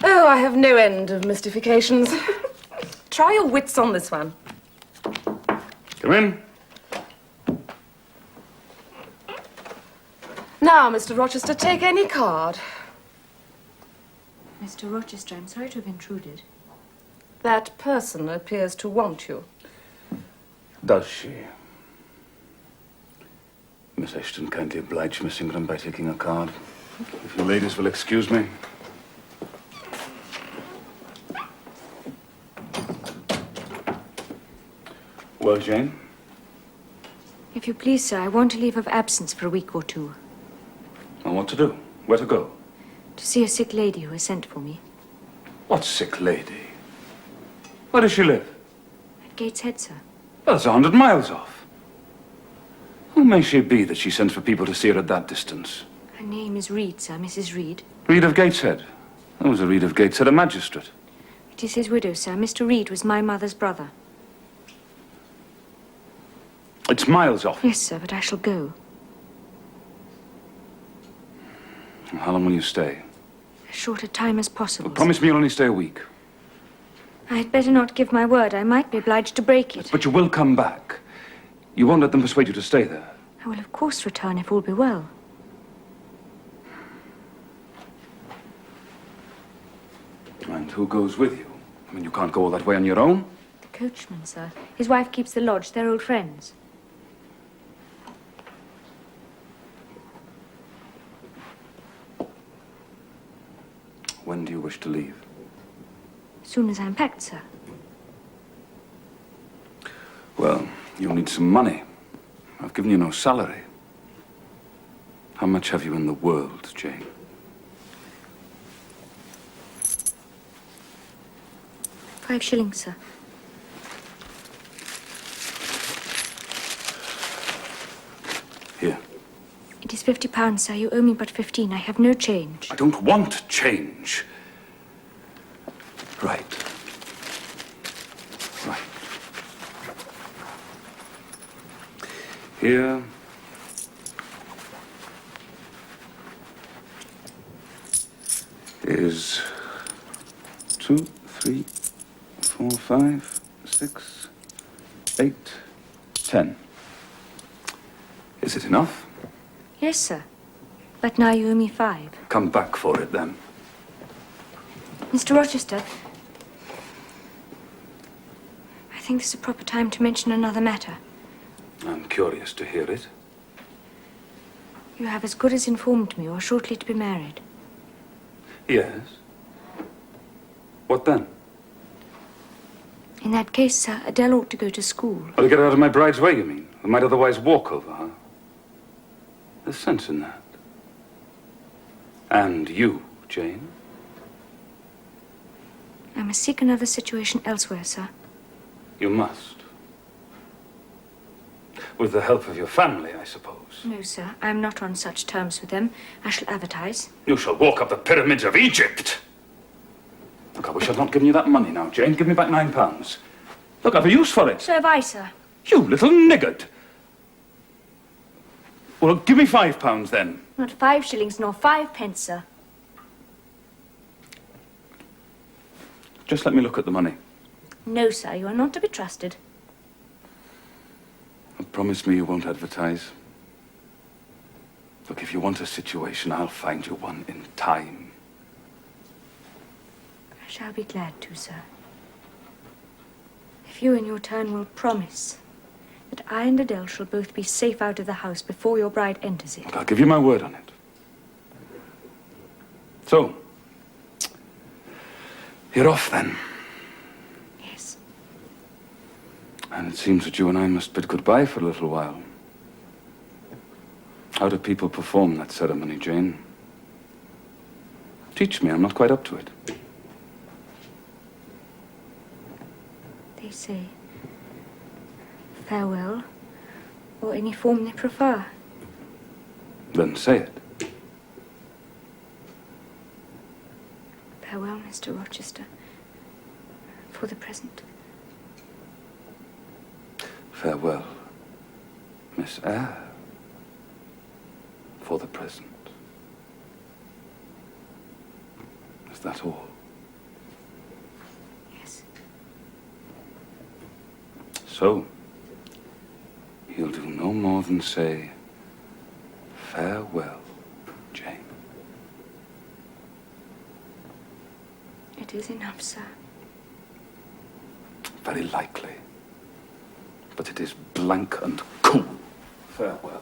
Oh, I have no end of mystifications. Try your wits on this one. Come in. Now, Mr. Rochester, take any card. Mr. Rochester, I'm sorry to have intruded. That person appears to want you. Does she? Miss Ashton kindly obliged Miss Ingram by taking a card. If you ladies will excuse me. Well, Jane? If you please, sir, I want a leave of absence for a week or two. And what to do? Where to go? To see a sick lady who has sent for me. What sick lady? Where does she live? At Gateshead, sir. Well, it's 100 miles off. Who may she be that she sends for people to see her at that distance? Her name is Reed, sir, Mrs. Reed. Reed of Gateshead. There was a Reed of Gateshead, a magistrate. It is his widow, sir. Mr. Reed was my mother's brother. It's miles off. Yes, sir, but I shall go. How long will you stay? As short a time as possible. Well, promise me you'll only stay a week. I had better not give my word. I might be obliged to break it. But you will come back. You won't let them persuade you to stay there. I will, of course, return if all be well. And who goes with you? I mean, you can't go all that way on your own. The coachman, sir. His wife keeps the lodge. They're old friends. When do you wish to leave? As soon as I'm packed, sir. Well, you'll need some money. I've given you no salary. How much have you in the world, Jane? £5, sir. Here. It is £50, sir. You owe me but 15. I have no change. I don't want change. Right. Right. Here is 2, 3, 4, 5, 6, 8, 10. Is it enough? Yes, sir. But now you owe me 5. Come back for it, then. Mr. Rochester, I think this is a proper time to mention another matter. I'm curious to hear it. You have as good as informed me you're shortly to be married. Yes. What then? In that case, sir, Adele ought to go to school. Well, to get her out of my bride's way, you mean? I might otherwise walk over her. There's sense in that. And you, Jane? I must seek another situation elsewhere, sir. You must. With the help of your family, I suppose. No, sir. I'm not on such terms with them. I shall advertise. You shall walk up the pyramids of Egypt. Look, I wish I'd not given you that money now, Jane. Give me back £9. Look, I've a use for it. So have I, sir. You little niggard. Well, give me £5 then. Not 5 shillings nor 5 pence, sir. Just let me look at the money. No, sir. You are not to be trusted. And promise me you won't advertise. Look, if you want a situation, I'll find you one in time. I shall be glad to, sir. If you in your turn will promise that I and Adele shall both be safe out of the house before your bride enters it. Look, I'll give you my word on it. So, you're off then. Yes. And it seems that you and I must bid goodbye for a little while. How do people perform that ceremony, Jane? Teach me, I'm not quite up to it. They say farewell, or any form they prefer. Then say it. Farewell, Mr. Rochester, for the present. Farewell, Miss Eyre, for the present. Is that all? So, he'll do no more than say, farewell, Jane. It is enough, sir. Very likely. But it is blank and cool. Farewell.